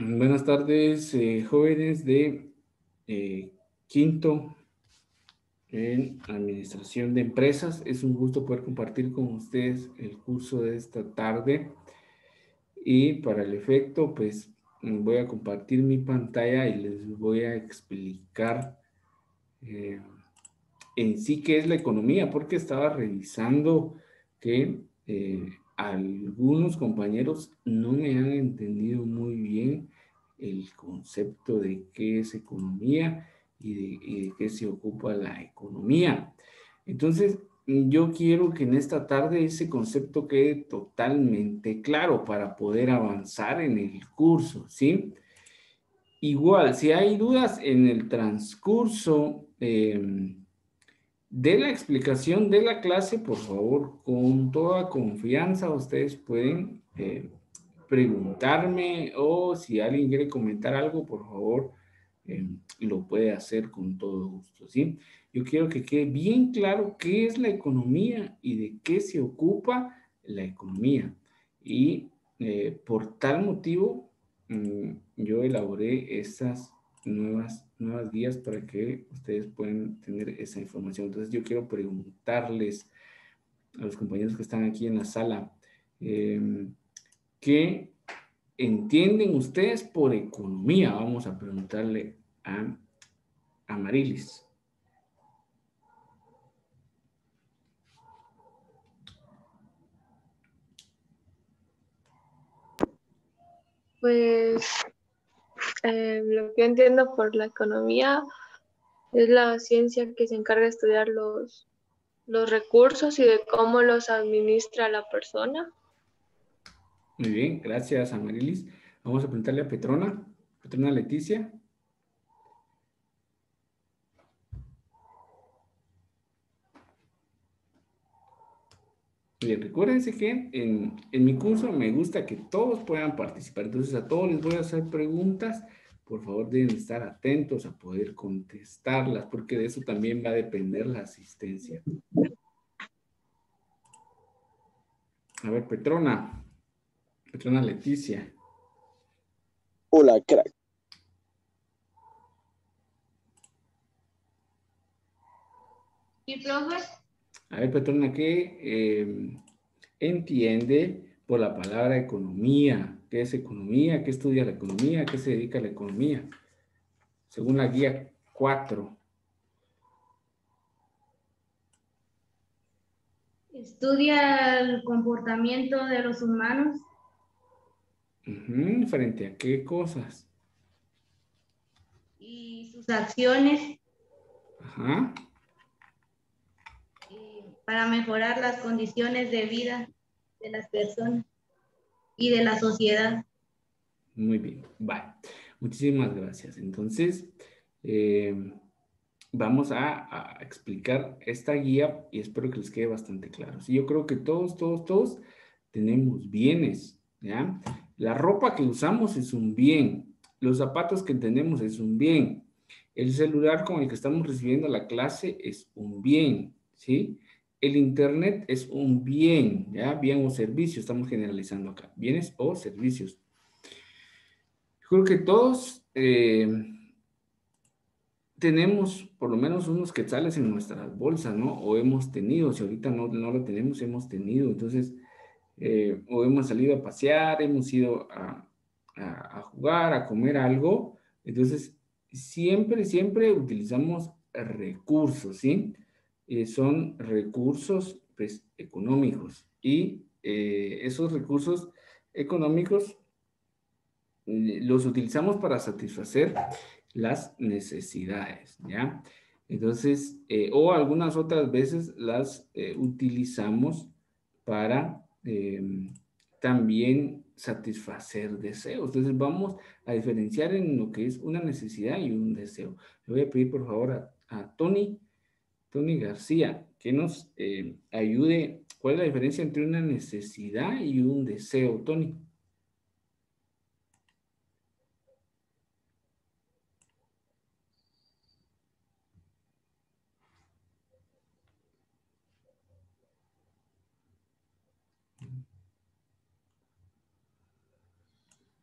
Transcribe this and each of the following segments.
Buenas tardes, jóvenes de quinto en Administración de Empresas. Es un gusto poder compartir con ustedes el curso de esta tarde. Y para el efecto, pues voy a compartir mi pantalla y les voy a explicar eh, en sí qué es la economía, porque estaba revisando que algunos compañeros no me han entendido muy bien el concepto de qué es economía y de qué se ocupa la economía. Entonces, yo quiero que en esta tarde ese concepto quede totalmente claro para poder avanzar en el curso, ¿sí? Igual, si hay dudas en el transcurso de la explicación de la clase, por favor, con toda confianza, ustedes pueden preguntarme o si alguien quiere comentar algo, por favor, lo puede hacer con todo gusto, ¿sí? Yo quiero que quede bien claro qué es la economía y de qué se ocupa la economía. Y por tal motivo, yo elaboré estas nuevas guías para que ustedes puedan tener esa información. Entonces yo quiero preguntarles a los compañeros que están aquí en la sala, ¿qué entienden ustedes por economía? Vamos a preguntarle a Marilis. Pues lo que entiendo por la economía es la ciencia que se encarga de estudiar los recursos y de cómo los administra la persona. Muy bien, gracias a Marilis. Vamos a preguntarle a Petrona Leticia. Bien, recuérdense que en mi curso me gusta que todos puedan participar, entonces a todos les voy a hacer preguntas, por favor deben estar atentos a poder contestarlas, porque de eso también va a depender la asistencia. A ver, Petrona Leticia. Hola, crack. ¿Y profe? A ver, Petrona, ¿qué entiende por la palabra economía? ¿Qué es economía? ¿Qué estudia la economía? ¿A qué se dedica la economía? Según la guía 4. Estudia el comportamiento de los humanos ¿Frente a qué cosas? y sus acciones Ajá. para mejorar las condiciones de vida de las personas y de la sociedad. Muy bien, vale. Muchísimas gracias. Entonces, vamos a explicar esta guía y espero que les quede bastante claro. Sí, yo creo que todos tenemos bienes, ¿ya? La ropa que usamos es un bien. Los zapatos que tenemos es un bien. El celular con el que estamos recibiendo la clase es un bien, ¿sí? El internet es un bien, ¿ya? Bien o servicio, estamos generalizando acá. Bienes o servicios. Creo que todos tenemos por lo menos unos quetzales en nuestras bolsas, ¿no? O hemos tenido, si ahorita no lo tenemos, hemos tenido. Entonces, o hemos salido a pasear, hemos ido a jugar, a comer algo. Entonces, siempre utilizamos recursos, ¿sí? Son recursos, pues, económicos. Y esos recursos económicos los utilizamos para satisfacer las necesidades, ¿ya? Entonces, o algunas otras veces las utilizamos para también satisfacer deseos. Entonces, vamos a diferenciar en lo que es una necesidad y un deseo. Le voy a pedir, por favor, a Tony García, que nos ayude. ¿Cuál es la diferencia entre una necesidad y un deseo, Tony?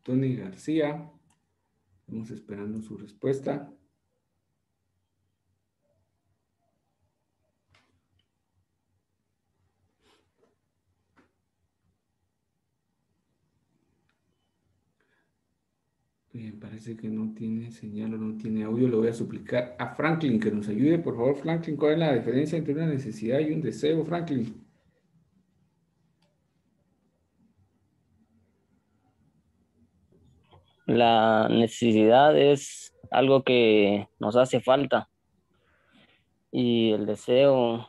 Tony García. Estamos esperando su respuesta. Bien, parece que no tiene señal o no tiene audio. Le voy a suplicar a Franklin que nos ayude. Por favor, Franklin, ¿cuál es la diferencia entre una necesidad y un deseo, Franklin? La necesidad es algo que nos hace falta y el deseo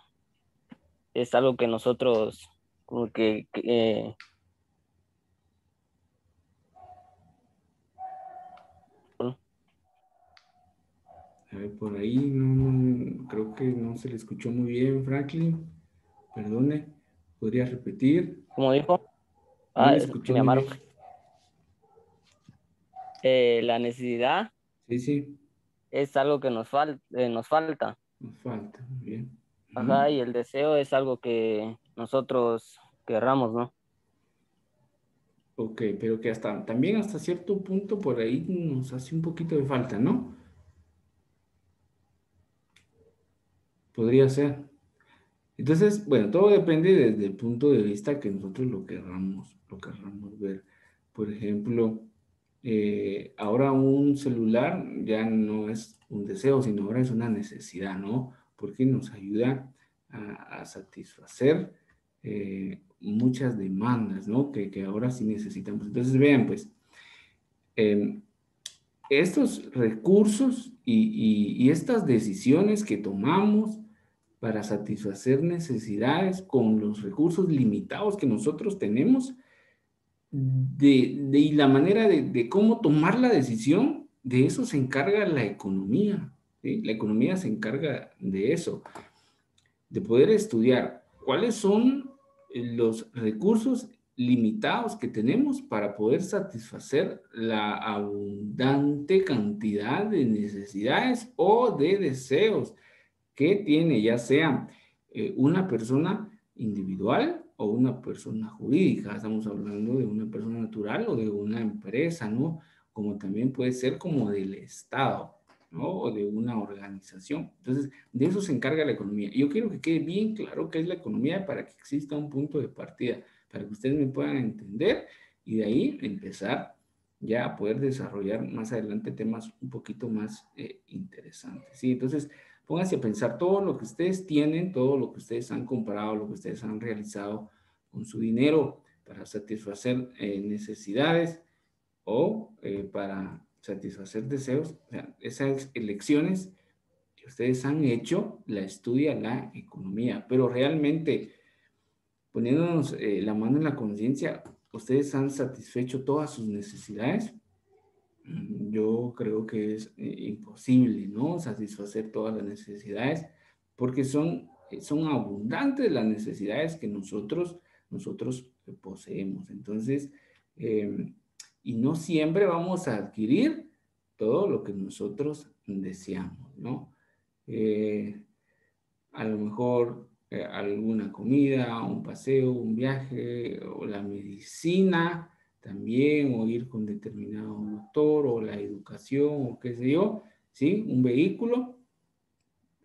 es algo que nosotros como que A ver, por ahí creo que no se le escuchó muy bien, Franklin. Perdone, ¿podría repetir? ¿cómo dijo? No le Es que escuché me muy llamaron. bien. La necesidad Sí, sí, es algo que nos falta. nos falta. Muy bien. Ajá, y el deseo es algo que nosotros querramos, ¿no? Ok, pero que también hasta cierto punto por ahí nos hace un poquito de falta, ¿no? Podría ser. Entonces, bueno, todo depende desde el punto de vista que nosotros lo querramos ver. Por ejemplo, ahora un celular ya no es un deseo, sino ahora es una necesidad, ¿no? Porque nos ayuda a satisfacer muchas demandas, ¿no? Que ahora sí necesitamos. Entonces, vean, pues, em, estos recursos y estas decisiones que tomamos para satisfacer necesidades con los recursos limitados que nosotros tenemos, y la manera de cómo tomar la decisión, de eso se encarga la economía, ¿sí? La economía se encarga de eso, de poder estudiar cuáles son los recursos limitados que tenemos para poder satisfacer la abundante cantidad de necesidades o de deseos que tiene, ya sea una persona individual o una persona jurídica. Estamos hablando de una persona natural o de una empresa, ¿no? Como también puede ser como del Estado, ¿no? O de una organización. Entonces, de eso se encarga la economía. Y yo quiero que quede bien claro qué es la economía para que exista un punto de partida, para que ustedes me puedan entender y de ahí empezar ya a poder desarrollar más adelante temas un poquito más interesantes. ¿Sí? Entonces, pónganse a pensar todo lo que ustedes tienen, todo lo que ustedes han comprado, lo que ustedes han realizado con su dinero para satisfacer necesidades o para satisfacer deseos. O sea, esas elecciones que ustedes han hecho, la estudia la economía, pero realmente poniéndonos la mano en la conciencia, ustedes han satisfecho todas sus necesidades. Yo creo que es imposible, ¿no? Satisfacer todas las necesidades porque son abundantes las necesidades que nosotros poseemos. Entonces, eh, y no siempre vamos a adquirir todo lo que nosotros deseamos, ¿no? A lo mejor alguna comida, un paseo, un viaje, o la medicina también, o ir con determinado doctor, o la educación, o qué sé yo, ¿sí? Un vehículo.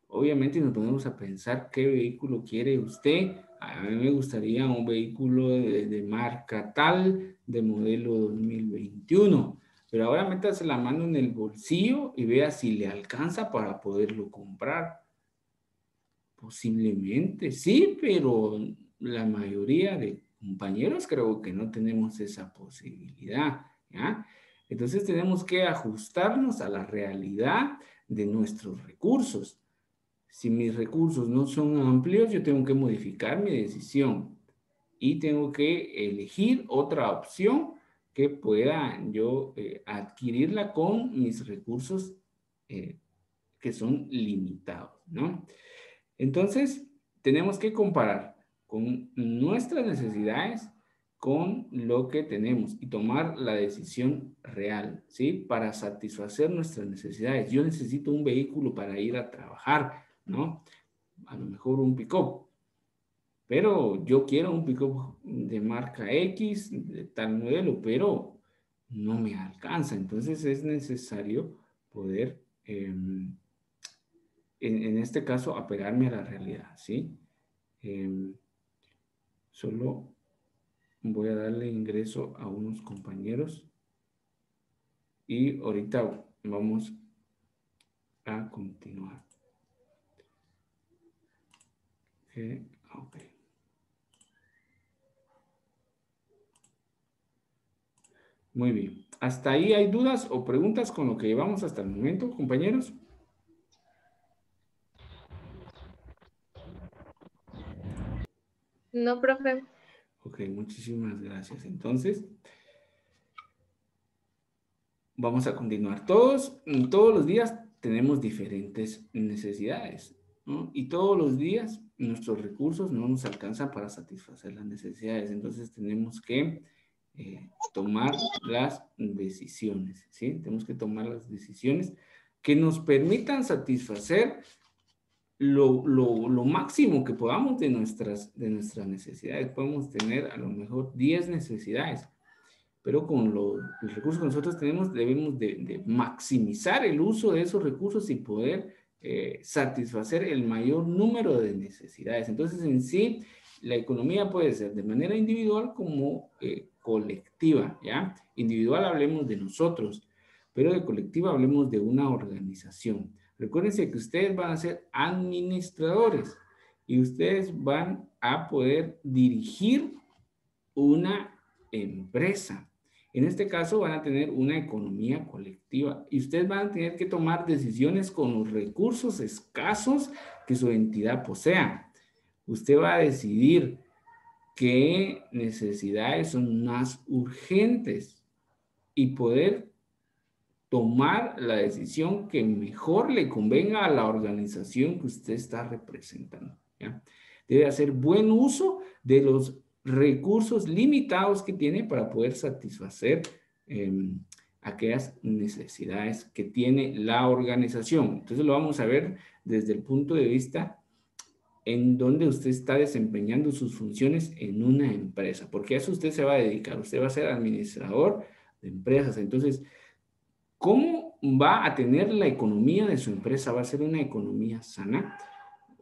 Obviamente nos ponemos a pensar qué vehículo quiere usted. A mí me gustaría un vehículo de marca tal, de modelo 2021. Pero ahora métase la mano en el bolsillo y vea si le alcanza para poderlo comprar. Posiblemente, sí, pero la mayoría de compañeros creo que no tenemos esa posibilidad, ¿ya? Entonces tenemos que ajustarnos a la realidad de nuestros recursos. Si mis recursos no son amplios, yo tengo que modificar mi decisión y tengo que elegir otra opción que pueda yo adquirirla con mis recursos que son limitados, ¿no? Entonces, tenemos que comparar con nuestras necesidades con lo que tenemos y tomar la decisión real, ¿sí? Para satisfacer nuestras necesidades. Yo necesito un vehículo para ir a trabajar, ¿no? A lo mejor un pick-up, pero yo quiero un pick-up de marca X, de tal modelo, pero no me alcanza. Entonces es necesario poder, en este caso, apegarme a la realidad, ¿sí? Solo voy a darle ingreso a unos compañeros y ahorita vamos a continuar. Ok. Muy bien. ¿Hasta ahí hay dudas o preguntas con lo que llevamos hasta el momento, compañeros? No, profe. Ok, muchísimas gracias. Entonces, vamos a continuar. Todos los días tenemos diferentes necesidades, ¿no? Y todos los días nuestros recursos no nos alcanzan para satisfacer las necesidades. Entonces, tenemos que tomar las decisiones, ¿sí? Tenemos que tomar las decisiones que nos permitan satisfacer lo máximo que podamos de nuestras necesidades. Podemos tener a lo mejor 10 necesidades, pero con los recursos que nosotros tenemos debemos de maximizar el uso de esos recursos y poder satisfacer el mayor número de necesidades. Entonces, en sí, la economía puede ser de manera individual como colectiva, ¿ya? Individual hablemos de nosotros, pero de colectiva hablemos de una organización. Recuérdense que ustedes van a ser administradores y ustedes van a poder dirigir una empresa. En este caso van a tener una economía colectiva y ustedes van a tener que tomar decisiones con los recursos escasos que su entidad posea. Usted va a decidir qué necesidades son más urgentes y poder tomar la decisión que mejor le convenga a la organización que usted está representando, ¿ya? Debe hacer buen uso de los recursos limitados que tiene para poder satisfacer aquellas necesidades que tiene la organización. Entonces lo vamos a ver desde el punto de vista en donde usted está desempeñando sus funciones en una empresa, porque a eso usted se va a dedicar. Usted va a ser administrador de empresas. Entonces, ¿cómo va a tener la economía de su empresa? ¿Va a ser una economía sana?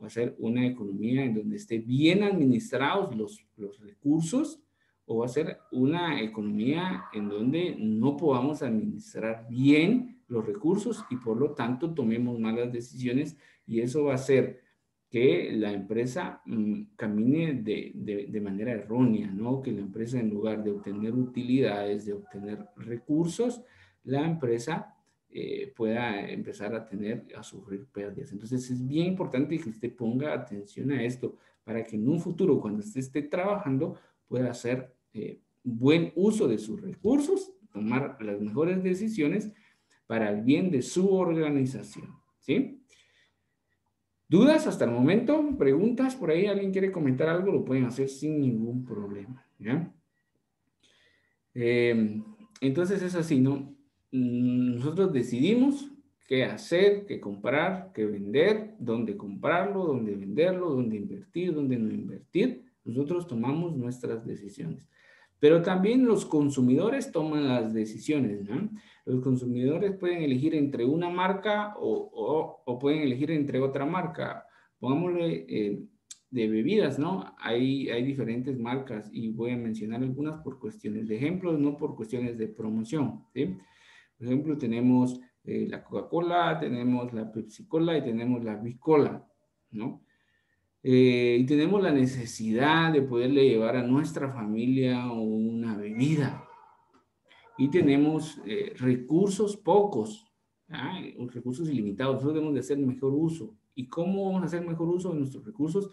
¿Va a ser una economía en donde esté bien administrados los recursos? ¿O va a ser una economía en donde no podamos administrar bien los recursos y por lo tanto tomemos malas decisiones? Y eso va a hacer que la empresa camine de manera errónea, ¿no? Que la empresa, en lugar de obtener utilidades, de obtener recursos, la empresa pueda empezar a sufrir pérdidas. Entonces es bien importante que usted ponga atención a esto para que en un futuro, cuando usted esté trabajando, pueda hacer buen uso de sus recursos, tomar las mejores decisiones para el bien de su organización, ¿sí? ¿Dudas hasta el momento? ¿Preguntas? ¿Por ahí alguien quiere comentar algo? Lo pueden hacer sin ningún problema, ¿ya? Entonces es así, ¿no? Nosotros decidimos qué hacer, qué comprar, qué vender, dónde comprarlo, dónde venderlo, dónde invertir, dónde no invertir. Nosotros tomamos nuestras decisiones. Pero también los consumidores toman las decisiones, ¿no? Los consumidores pueden elegir entre una marca o pueden elegir entre otra marca. Pongámosle de bebidas, ¿no? Hay diferentes marcas y voy a mencionar algunas por cuestiones de ejemplos, no por cuestiones de promoción, ¿sí? Por ejemplo, tenemos la Coca-Cola, tenemos la Pepsi-Cola y tenemos la Bicola, ¿no? Y tenemos la necesidad de poderle llevar a nuestra familia una bebida. Y tenemos recursos pocos, recursos ilimitados. Nosotros debemos de hacer mejor uso. ¿Y cómo vamos a hacer mejor uso de nuestros recursos?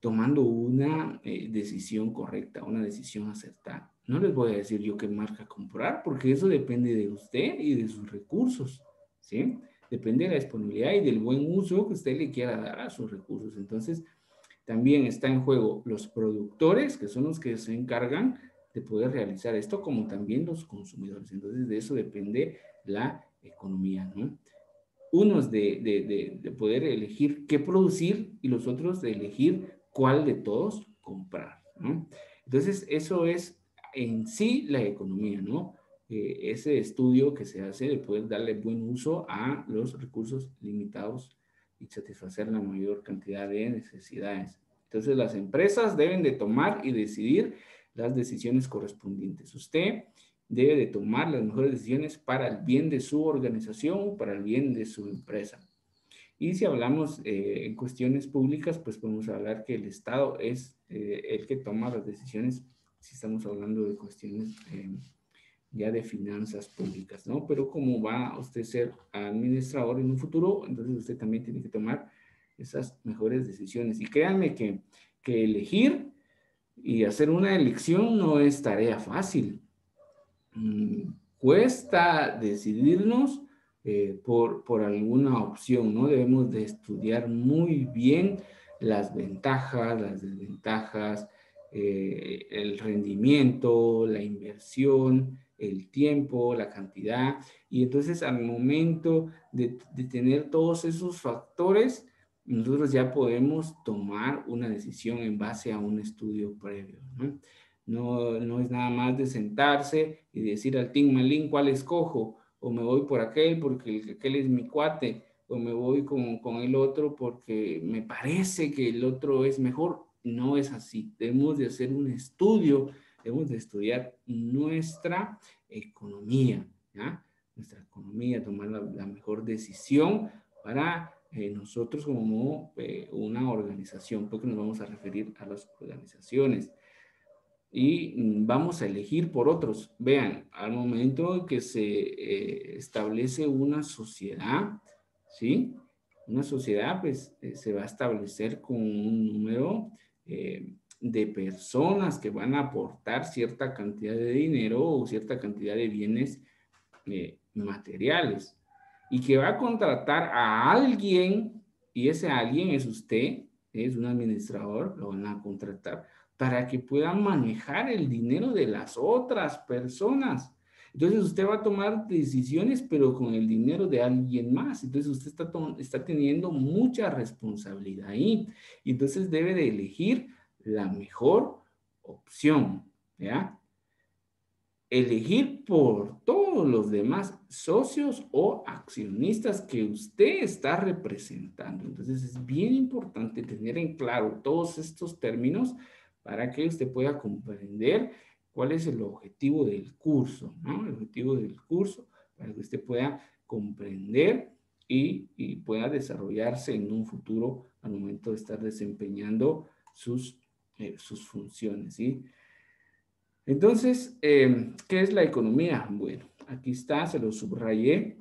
Tomando una decisión correcta, una decisión acertada. No les voy a decir yo qué marca comprar, porque eso depende de usted y de sus recursos, ¿sí? Depende de la disponibilidad y del buen uso que usted le quiera dar a sus recursos. Entonces, también está en juego los productores, que son los que se encargan de poder realizar esto, como también los consumidores. Entonces, de eso depende la economía, ¿no? Unos de poder elegir qué producir y los otros de elegir cuál de todos comprar, ¿no? Entonces, eso es en sí la economía, ¿no? ese estudio que se hace de poder darle buen uso a los recursos limitados y satisfacer la mayor cantidad de necesidades. Entonces, las empresas deben de tomar y decidir las decisiones correspondientes. Usted debe de tomar las mejores decisiones para el bien de su organización, para el bien de su empresa. Y si hablamos en cuestiones públicas, pues podemos hablar que el Estado es el que toma las decisiones si estamos hablando de cuestiones ya de finanzas públicas, ¿no? Pero como va a usted ser administrador en un futuro, entonces usted también tiene que tomar esas mejores decisiones. Y créanme que elegir y hacer una elección no es tarea fácil. Cuesta decidirnos por alguna opción, ¿no? Debemos de estudiar muy bien las ventajas, las desventajas, el rendimiento, la inversión, el tiempo, la cantidad. Y entonces al momento de tener todos esos factores, nosotros ya podemos tomar una decisión en base a un estudio previo, ¿no? No es nada más de sentarse y decir al Tim Malín cuál escojo, o me voy por aquel porque aquel es mi cuate, o me voy con el otro porque me parece que el otro es mejor. No es así. Debemos de hacer un estudio, debemos de estudiar nuestra economía, ¿ya? Nuestra economía, tomar la mejor decisión para nosotros como una organización, porque nos vamos a referir a las organizaciones. Y vamos a elegir por otros. Vean, al momento que se establece una sociedad, ¿sí? Una sociedad, pues, se va a establecer con un número de personas que van a aportar cierta cantidad de dinero o cierta cantidad de bienes materiales y que va a contratar a alguien, y ese alguien es usted, es un administrador, lo van a contratar para que puedan manejar el dinero de las otras personas. Entonces usted va a tomar decisiones, pero con el dinero de alguien más. Entonces usted está teniendo mucha responsabilidad ahí. Y entonces debe de elegir la mejor opción, ¿ya? Elegir por todos los demás socios o accionistas que usted está representando. Entonces es bien importante tener en claro todos estos términos para que usted pueda comprender cuál es el objetivo del curso, ¿no? El objetivo del curso para que usted pueda comprender y pueda desarrollarse en un futuro al momento de estar desempeñando sus funciones, ¿sí? Entonces, ¿qué es la economía? Bueno, aquí está, se lo subrayé.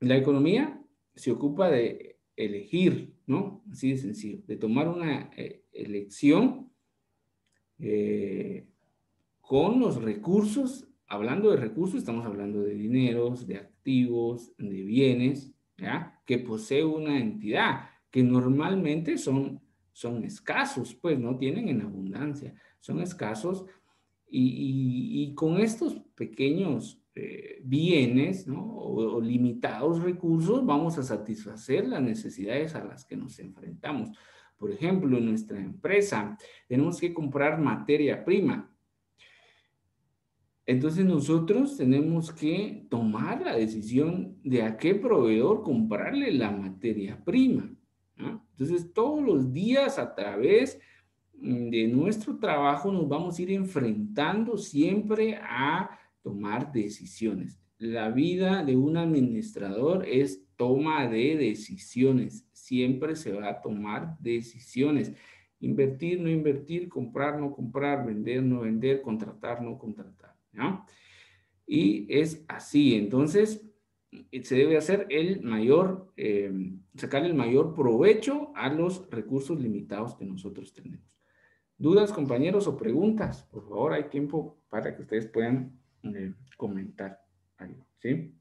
La economía se ocupa de elegir, ¿no? Así de sencillo, de tomar una elección con los recursos. Hablando de recursos, estamos hablando de dineros, de activos, de bienes, ¿ya? Que posee una entidad, que normalmente son escasos, pues no tienen en abundancia, son escasos. Y con estos pequeños bienes, ¿no? O limitados recursos, vamos a satisfacer las necesidades a las que nos enfrentamos. Por ejemplo, en nuestra empresa tenemos que comprar materia prima. Entonces nosotros tenemos que tomar la decisión de a qué proveedor comprarle la materia prima, ¿no? Entonces todos los días a través de nuestro trabajo nos vamos a ir enfrentando siempre a tomar decisiones. La vida de un administrador es toma de decisiones. Siempre se va a tomar decisiones. Invertir, no invertir, comprar, no comprar, vender, no vender, contratar, no contratar, ¿no? Y es así. Entonces, se debe hacer sacar el mayor provecho a los recursos limitados que nosotros tenemos. ¿Dudas, compañeros, o preguntas? Por favor, hay tiempo para que ustedes puedan comentar algo, ¿sí?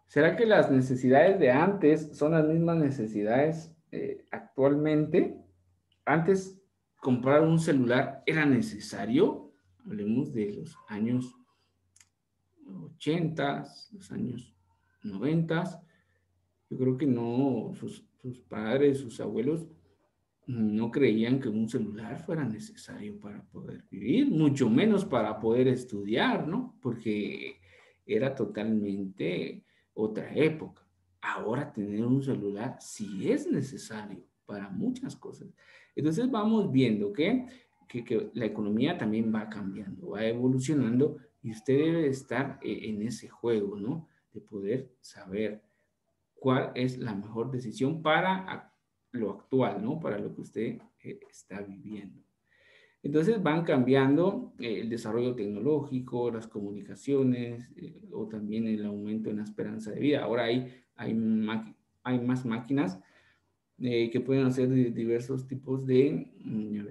¿Será que las necesidades de antes son las mismas necesidades actualmente? Antes, comprar un celular era necesario. Hablemos de los años 80, los años 90. Yo creo que no, sus padres, sus abuelos no creían que un celular fuera necesario para poder vivir, mucho menos para poder estudiar, ¿no? Porque era totalmente otra época. Ahora tener un celular sí es necesario para muchas cosas. Entonces vamos viendo que la economía también va cambiando, va evolucionando y usted debe estar en ese juego, ¿no? De poder saber cuál es la mejor decisión para lo actual, ¿no? Para lo que usted está viviendo. Entonces van cambiando el desarrollo tecnológico, las comunicaciones o también el aumento en la esperanza de vida. Ahora hay más máquinas que pueden hacer diversos tipos de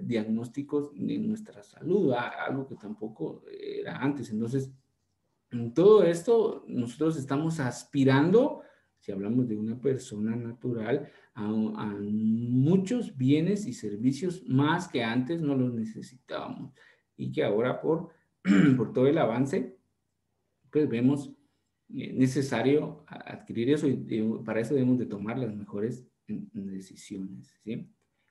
diagnósticos de nuestra salud, algo que tampoco era antes. Entonces, en todo esto nosotros estamos aspirando, si hablamos de una persona natural, a muchos bienes y servicios más que antes no los necesitábamos y que ahora por todo el avance, pues vemos necesario adquirir eso y para eso debemos de tomar las mejores decisiones, ¿sí?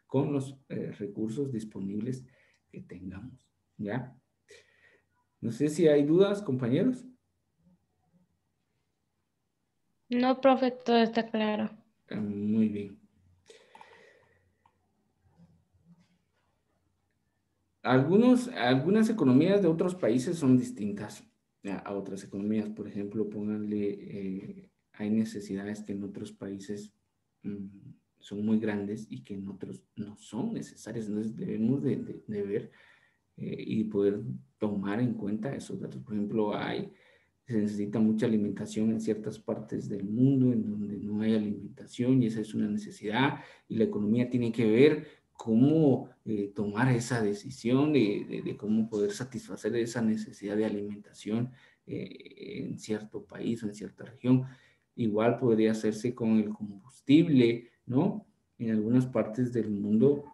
Con los recursos disponibles que tengamos, ¿ya? No sé si hay dudas, compañeros. No, profe, todo está claro. Muy bien. Algunas economías de otros países son distintas a otras economías. Por ejemplo, pónganle, hay necesidades que en otros países son muy grandes y que en otros no son necesarias. Entonces debemos de ver y poder tomar en cuenta esos datos. Por ejemplo, se necesita mucha alimentación en ciertas partes del mundo en donde no hay alimentación y esa es una necesidad y la economía tiene que ver cómo tomar esa decisión de cómo poder satisfacer esa necesidad de alimentación en cierto país o en cierta región. Igual podría hacerse con el combustible, ¿no? En algunas partes del mundo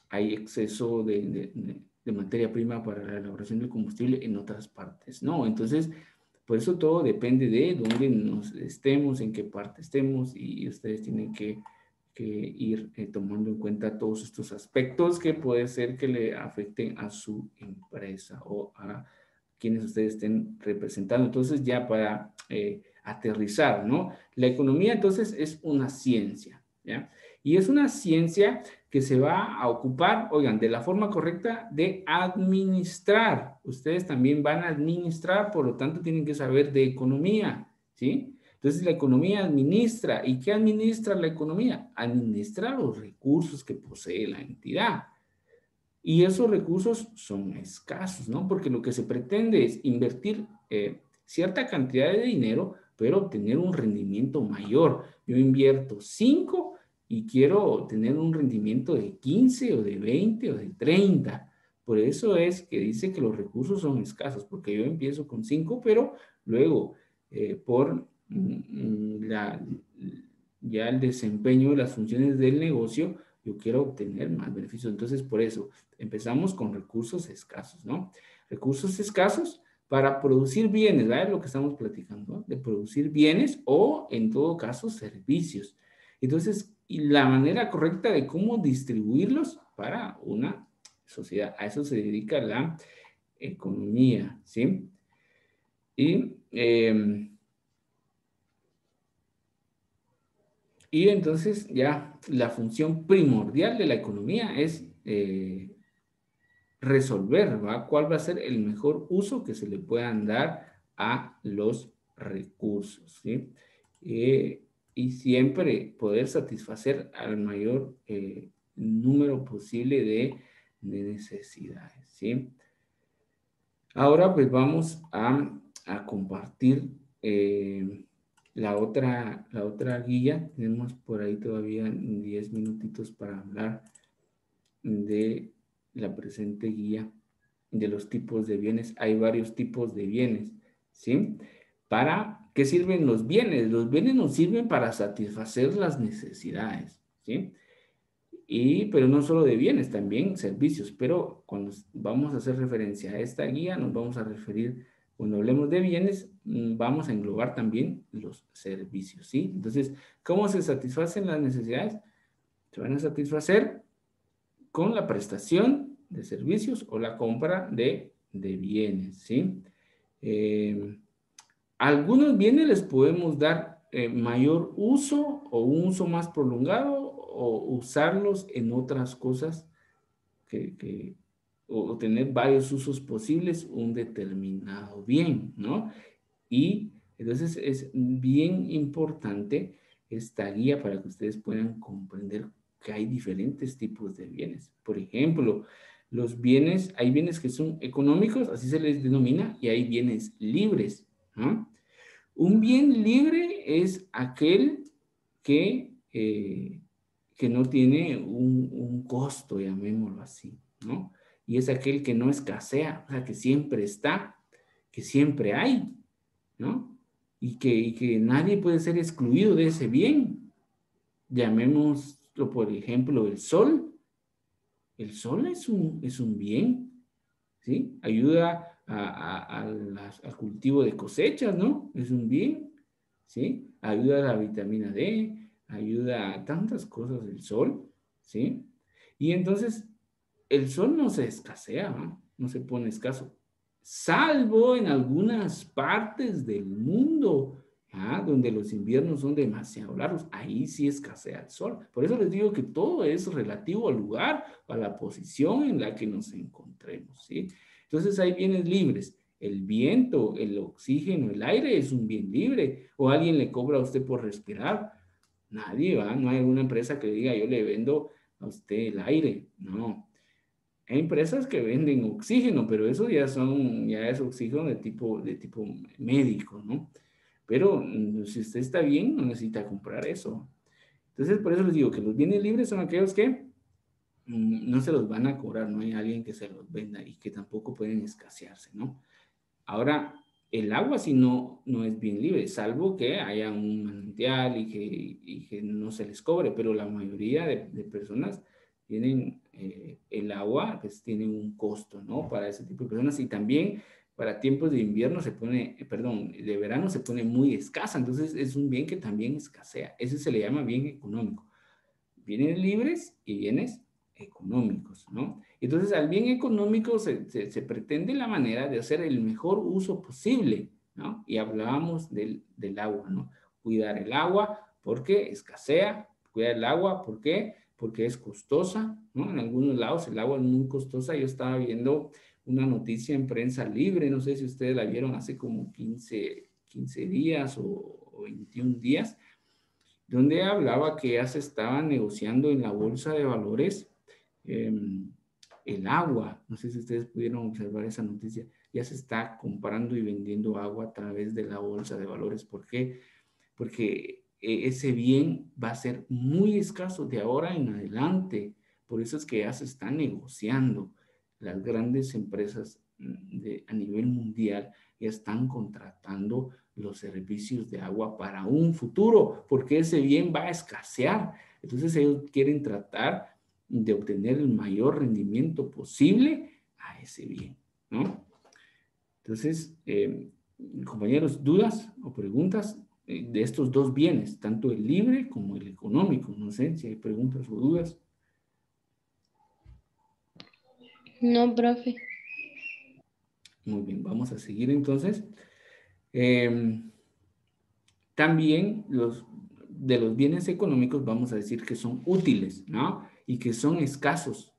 hay exceso de materia prima para la elaboración del combustible, en otras partes no. Entonces, por eso todo depende de dónde nos estemos, en qué parte estemos, y ustedes tienen que ir tomando en cuenta todos estos aspectos que puede ser que le afecten a su empresa o a quienes ustedes estén representando. Entonces, ya para aterrizar, ¿no? La economía, entonces, es una ciencia, ¿ya? Y es una ciencia que se va a ocupar, oigan, de la forma correcta de administrar. Ustedes también van a administrar, por lo tanto, tienen que saber de economía, ¿sí? Entonces, la economía administra. ¿Y qué administra la economía? Administra los recursos que posee la entidad. Y esos recursos son escasos, ¿no? Porque lo que se pretende es invertir cierta cantidad de dinero, pero obtener un rendimiento mayor. Yo invierto 5 y quiero tener un rendimiento de 15 o de 20 o de 30. Por eso es que dice que los recursos son escasos, porque yo empiezo con 5, pero luego por ya el desempeño de las funciones del negocio, yo quiero obtener más beneficios. Entonces, por eso empezamos con recursos escasos, ¿no? Recursos escasos para producir bienes, ¿verdad? Lo que estamos platicando, ¿no? De producir bienes o, en todo caso, servicios. Entonces, y la manera correcta de cómo distribuirlos para una sociedad. A eso se dedica la economía, ¿sí? Y entonces ya la función primordial de la economía es resolver, ¿va? ¿Cuál va a ser el mejor uso que se le puedan dar a los recursos, ¿sí? Y siempre poder satisfacer al mayor número posible de necesidades, ¿sí? Ahora pues vamos a compartir la otra guía. Tenemos por ahí todavía 10 minutitos para hablar de la presente guía de los tipos de bienes. Hay varios tipos de bienes, ¿sí? ¿Para qué sirven los bienes? Los bienes nos sirven para satisfacer las necesidades, ¿sí? Pero no solo de bienes, también servicios. Pero cuando vamos a hacer referencia a esta guía, nos vamos a referir, cuando hablemos de bienes, vamos a englobar también los servicios, ¿sí? Entonces, ¿cómo se satisfacen las necesidades? Se van a satisfacer con la prestación de servicios o la compra de bienes, ¿sí? Algunos bienes les podemos dar mayor uso o un uso más prolongado o usarlos en otras cosas o tener varios usos posibles un determinado bien, ¿no? Y entonces es bien importante esta guía para que ustedes puedan comprender que hay diferentes tipos de bienes. Por ejemplo, los bienes, hay bienes que son económicos, así se les denomina, y hay bienes libres, ¿no? Un bien libre es aquel que no tiene un costo, llamémoslo así, ¿no? Y es aquel que no escasea, o sea, que siempre está, que siempre hay, ¿no? Y que nadie puede ser excluido de ese bien. Llamémoslo, por ejemplo, el sol. El sol es un bien, ¿sí? Ayuda al cultivo de cosechas, ¿no? Es un bien, ¿sí? Ayuda a la vitamina D, ayuda a tantas cosas el sol, ¿sí? Y entonces, el sol no se escasea, ¿no? No se pone escaso, salvo en algunas partes del mundo, ¿ah? Donde los inviernos son demasiado largos, ahí sí escasea el sol. Por eso les digo que todo es relativo al lugar, a la posición en la que nos encontremos, ¿sí? Entonces hay bienes libres. El viento, el oxígeno, el aire es un bien libre. O alguien le cobra a usted por respirar. Nadie va, no hay una empresa que diga yo le vendo a usted el aire. No. Hay empresas que venden oxígeno, pero eso ya es oxígeno de tipo médico, ¿no? Pero si usted está bien, no necesita comprar eso. Entonces, por eso les digo que los bienes libres son aquellos que no se los van a cobrar, no hay alguien que se los venda y que tampoco pueden escasearse, ¿no? Ahora, el agua sí no es bien libre, salvo que haya un manantial y que no se les cobre, pero la mayoría de personas tienen el agua, pues tienen un costo, ¿no? Para ese tipo de personas y también para tiempos de invierno de verano se pone muy escasa, entonces es un bien que también escasea, ese se le llama bien económico. Bienes libres y bienes económicos, ¿no? Entonces, al bien económico se pretende la manera de hacer el mejor uso posible, ¿no? Y hablábamos del agua, ¿no? Cuidar el agua porque escasea, cuidar el agua, ¿por qué? Porque es costosa, ¿no? En algunos lados el agua es muy costosa. Yo estaba viendo una noticia en Prensa Libre, no sé si ustedes la vieron hace como 15 días o 21 días, donde hablaba que ya se estaba negociando en la bolsa de valores el agua. No sé si ustedes pudieron observar esa noticia. Ya se está comprando y vendiendo agua a través de la bolsa de valores. ¿Por qué? Porque ese bien va a ser muy escaso de ahora en adelante. Por eso es que ya se está negociando. Las grandes empresas a nivel mundial ya están contratando los servicios de agua para un futuro, porque ese bien va a escasear. Entonces ellos quieren tratar de obtener el mayor rendimiento posible a ese bien, ¿no? Entonces, compañeros, ¿dudas o preguntas de estos dos bienes, tanto el libre como el económico? No sé si hay preguntas o dudas. No, profe. Muy bien, vamos a seguir entonces. También de los bienes económicos vamos a decir que son útiles, ¿no? Y que son escasos.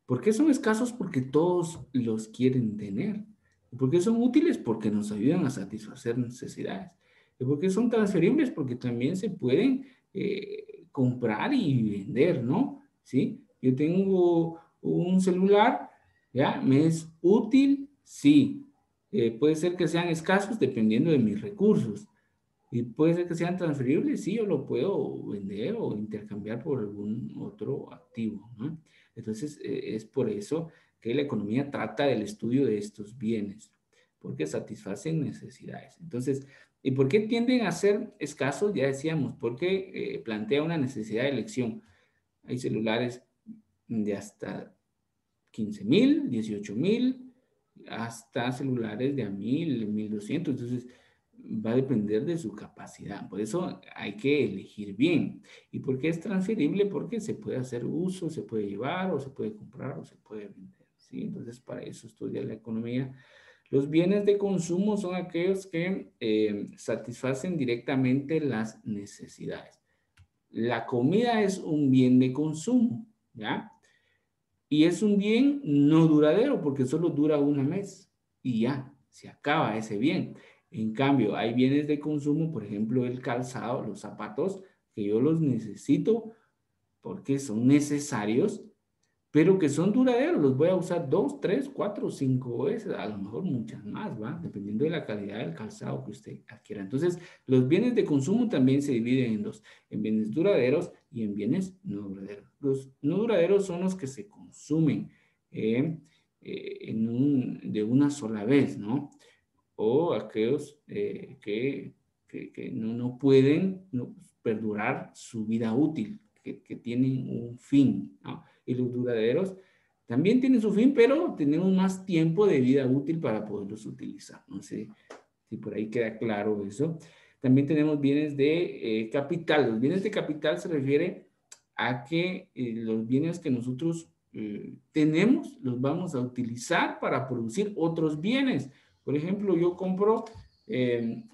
¿Por qué son escasos? Porque todos los quieren tener. ¿Por qué son útiles? Porque nos ayudan a satisfacer necesidades. ¿Y por qué son transferibles? Porque también se pueden comprar y vender, ¿no? ¿Sí? Yo tengo un celular, ¿ya? ¿Me es útil? Sí. Puede ser que sean escasos dependiendo de mis recursos. Y puede ser que sean transferibles, sí, yo lo puedo vender o intercambiar por algún otro activo, ¿no? Entonces, es por eso que la economía trata del estudio de estos bienes, porque satisfacen necesidades. Entonces, ¿y por qué tienden a ser escasos? Ya decíamos, porque plantea una necesidad de elección. Hay celulares de hasta 15,000, 18,000, hasta celulares de a 1,000, 1,200. Entonces, va a depender de su capacidad. Por eso hay que elegir bien. ¿Y por qué es transferible? Porque se puede hacer uso, se puede llevar, o se puede comprar, o se puede vender, ¿sí? Entonces, para eso estudia la economía. Los bienes de consumo son aquellos que satisfacen directamente las necesidades. La comida es un bien de consumo, ¿ya? Y es un bien no duradero porque solo dura un mes y ya, se acaba ese bien. En cambio, hay bienes de consumo, por ejemplo, el calzado, los zapatos, que yo los necesito porque son necesarios, pero que son duraderos. Los voy a usar 2, 3, 4, 5 veces, a lo mejor muchas más, ¿va? Dependiendo de la calidad del calzado que usted adquiera. Entonces, los bienes de consumo también se dividen en dos, en bienes duraderos y en bienes no duraderos. Los no duraderos son los que se consumen de una sola vez, ¿no? O aquellos que no pueden perdurar su vida útil, que tienen un fin, ¿no? Y los duraderos también tienen su fin, pero tenemos más tiempo de vida útil para poderlos utilizar. No sé si por ahí queda claro eso. También tenemos bienes de capital. Los bienes de capital se refiere a que los bienes que nosotros tenemos los vamos a utilizar para producir otros bienes. Por ejemplo, yo compro mi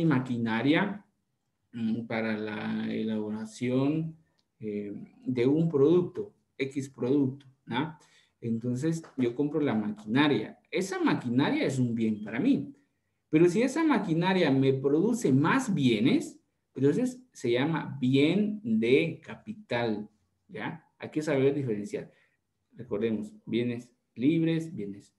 maquinaria para la elaboración de un producto, X producto, ¿no? Entonces, yo compro la maquinaria. Esa maquinaria es un bien para mí. Pero si esa maquinaria me produce más bienes, entonces se llama bien de capital, ¿ya? Hay que saber diferenciar. Recordemos, bienes libres, bienes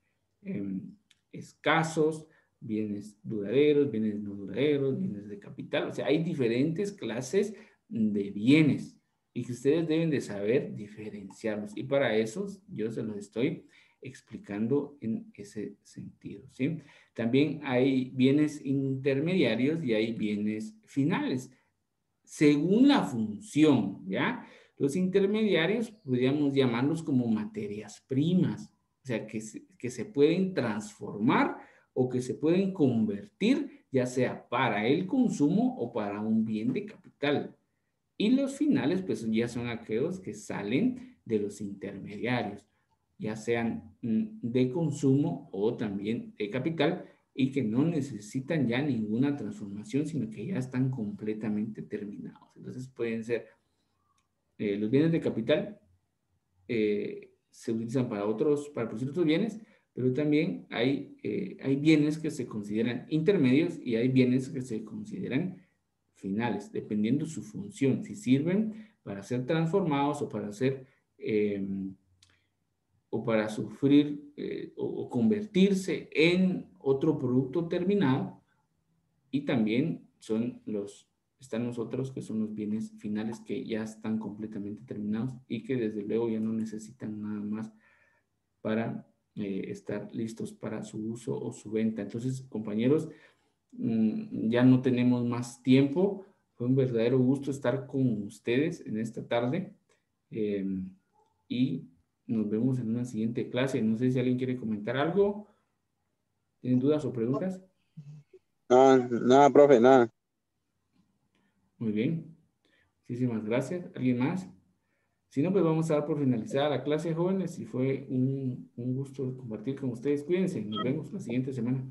escasos, bienes duraderos, bienes no duraderos, bienes de capital. O sea, hay diferentes clases de bienes y que ustedes deben de saber diferenciarlos. Y para eso yo se los estoy explicando en ese sentido, ¿sí? También hay bienes intermediarios y hay bienes finales, según la función, ¿ya? Los intermediarios podríamos llamarlos como materias primas, o sea, que se pueden transformar o que se pueden convertir, ya sea para el consumo o para un bien de capital. Y los finales, pues ya son aquellos que salen de los intermediarios, ya sean de consumo o también de capital, y que no necesitan ya ninguna transformación, sino que ya están completamente terminados. Entonces pueden ser los bienes de capital, se utilizan para producir otros bienes, pero también hay bienes que se consideran intermedios y hay bienes que se consideran finales, dependiendo su función, si sirven para ser transformados o para ser o para sufrir o convertirse en otro producto terminado, y también están los otros que son los bienes finales que ya están completamente terminados y que desde luego ya no necesitan nada más para estar listos para su uso o su venta. Entonces, compañeros, ya no tenemos más tiempo. Fue un verdadero gusto estar con ustedes en esta tarde y nos vemos en una siguiente clase. No sé si alguien quiere comentar algo. ¿Tienen dudas o preguntas? No, nada, profe, nada. Muy bien. Muchísimas gracias. ¿Alguien más? Si no, pues vamos a dar por finalizada la clase, jóvenes, y fue un gusto compartir con ustedes. Cuídense. Nos vemos la siguiente semana.